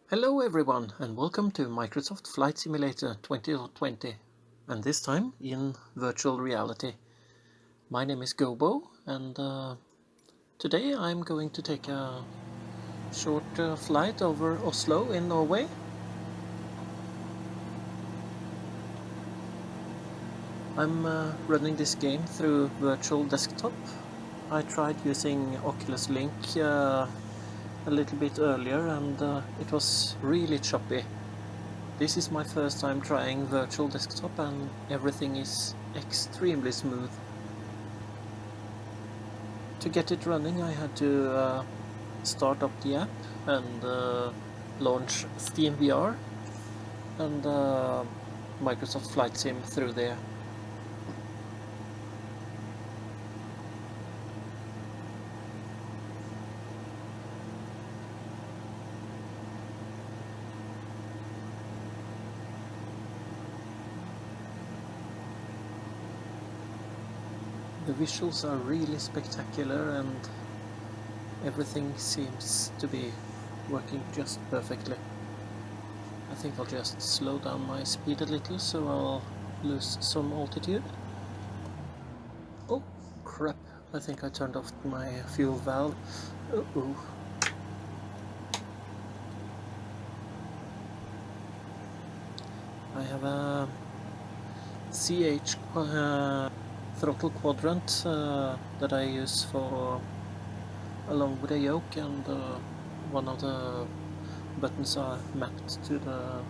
Hello everyone and welcome to Microsoft Flight Simulator 2020, and this time in virtual reality. My name is Gobo, and today I'm going to take a short flight over Oslo in Norway. I'm running this game through virtual desktop. I tried using Oculus Link a little bit earlier, and it was really choppy. This is my first time trying virtual desktop, and everything is extremely smooth. To get it running, I had to start up the app and launch Steam VR and Microsoft Flight Sim through there. The visuals are really spectacular and everything seems to be working just perfectly. I think I'll just slow down my speed a little so I'll lose some altitude. Oh crap, I think I turned off my fuel valve. Uh-oh. I have a CH throttle quadrant that I use for along with a yoke, and one of the buttons are mapped to the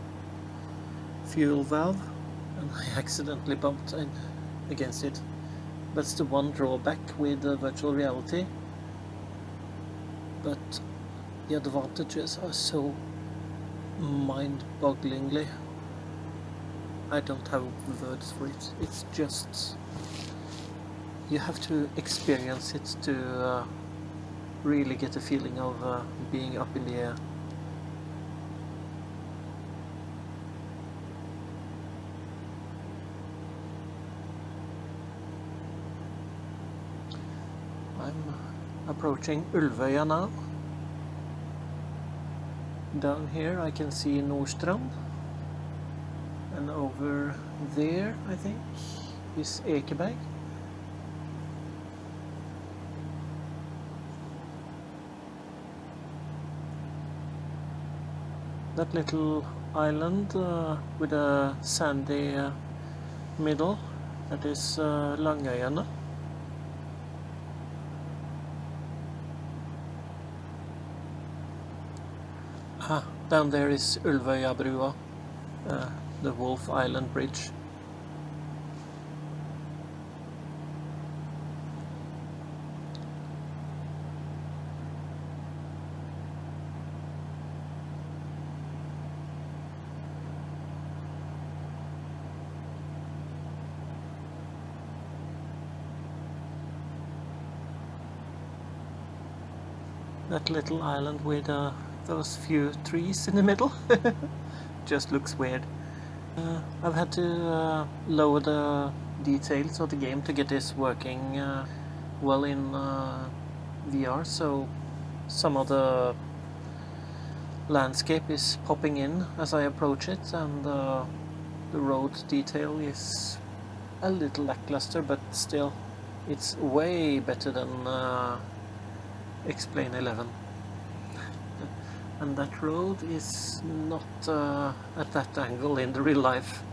fuel valve, and I accidentally bumped against it. That's the one drawback with virtual reality, but the advantages are so mind-bogglingly. I don't have words for it. It's just, you have to experience it to really get a feeling of being up in the air. I'm approaching Ulvøya now. Down here I can see Nordstrand, and over there I think is Ekeberg. That little island with a sandy middle, that is Langøyene. Down there is Ulvøyabrua, the Wolf Island Bridge. That little island with those few trees in the middle just looks weird. I've had to lower the details of the game to get this working well in VR, so some of the landscape is popping in as I approach it, and the road detail is a little lackluster, but still it's way better than Explain 11. And that road is not at that angle in the real life.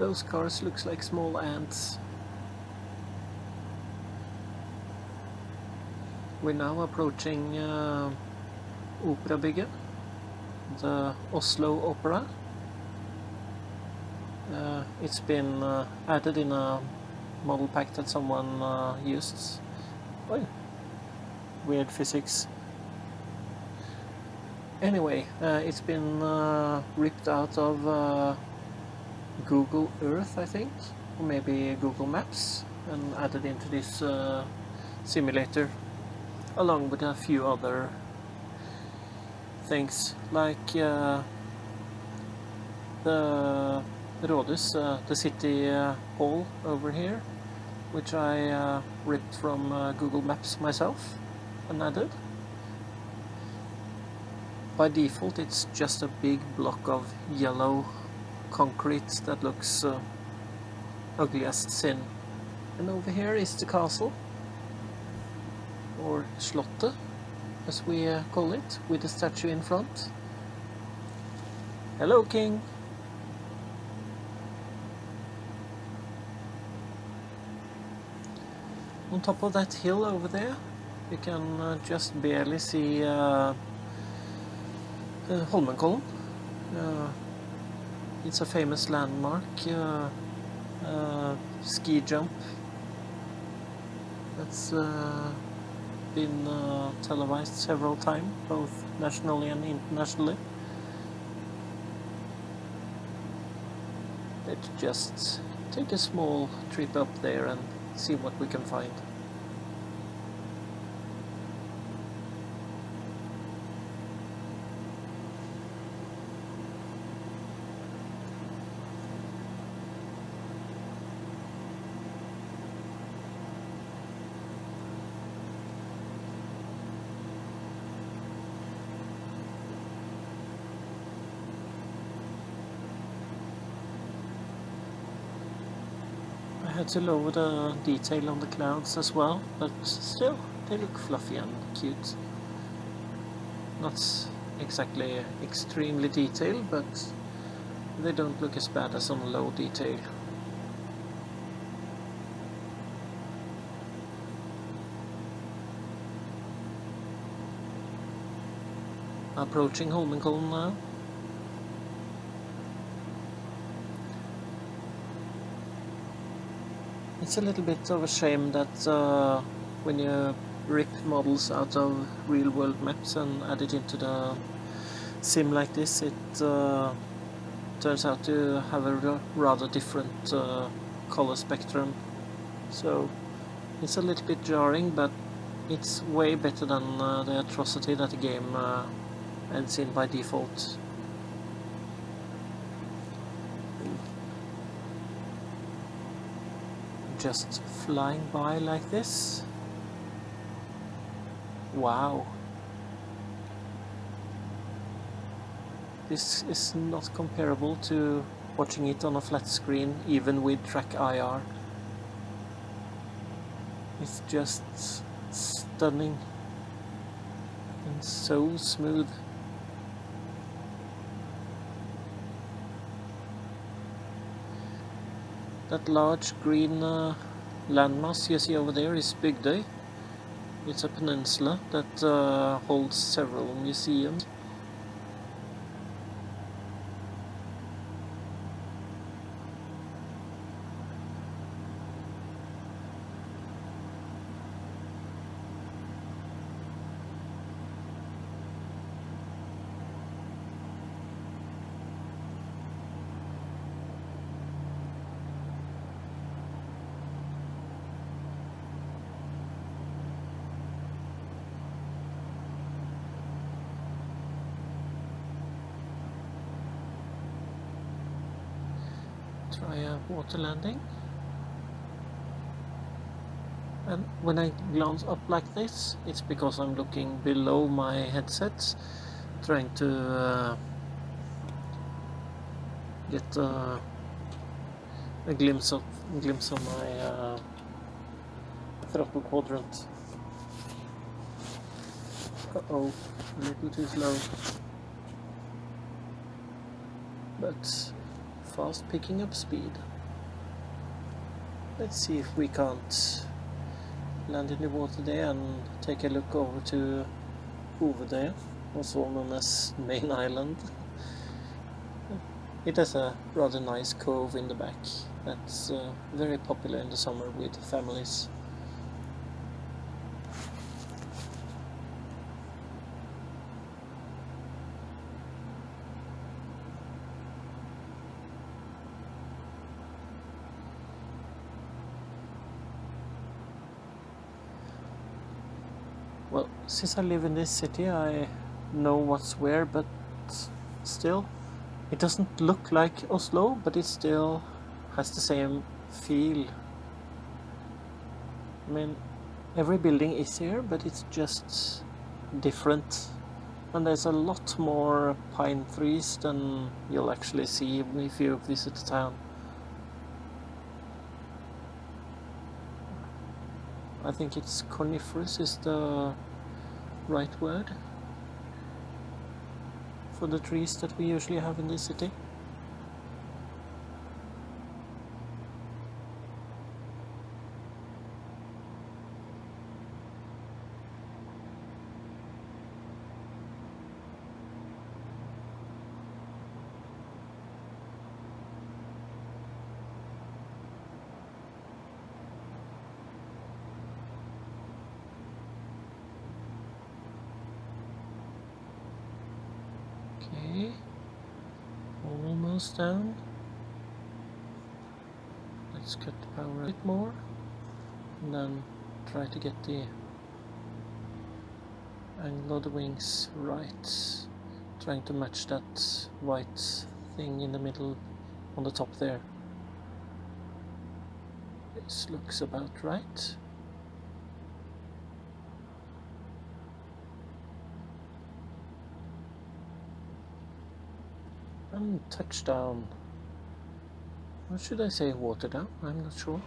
Those cars looks like small ants. We're now approaching Operabygget, the Oslo Opera. It's been added in a model pack that someone used. Oh, weird physics. Anyway, it's been ripped out of Google Earth, I think, or maybe Google Maps, and added into this simulator, along with a few other things, like the Rådhus, the city hall over here, which I ripped from Google Maps myself and added. By default it's just a big block of yellow concrete that looks ugly as sin. And over here is the castle, or Slottet as we call it, with the statue in front. Hello, King! On top of that hill over there, you can just barely see Holmenkoll. It's a famous landmark, ski jump that's been televised several times, both nationally and internationally. Let's just take a small trip up there and see what we can find. I had to lower the detail on the clouds as well, but still, they look fluffy and cute. Not exactly extremely detailed, but they don't look as bad as on low detail. Approaching Holmenkoll now. It's a little bit of a shame that when you rip models out of real-world maps and add it into the sim like this, it turns out to have a rather different color spectrum. So it's a little bit jarring, but it's way better than the atrocity that the game ends in by default. Just flying by like this. Wow. This is not comparable to watching it on a flat screen, even with track IR. It's just stunning and so smooth. That large green landmass you see over there is Bygdøy. It's a peninsula that holds several museums. Try a water landing, and when I glance up like this, it's because I'm looking below my headset, trying to get a glimpse of my throttle quadrant. Uh-oh, a little too slow, but fast picking up speed. Let's see if we can't land in the water there and take a look over to Hovedøya, also known as Main Island. It has a rather nice cove in the back that's very popular in the summer with families. Well, since I live in this city, I know what's where, but still, It doesn't look like Oslo, but it still has the same feel. I mean, every building is here, but it's just different. And there's a lot more pine trees than you'll actually see if you visit the town. I think it's coniferous is the right word for the trees that we usually have in this city. Okay, almost down. Let's cut the power a bit more and then try to get the angle of the wings right. Trying to match that white thing in the middle on the top there. This looks about right. And touchdown. Or should I say water down? I'm not sure.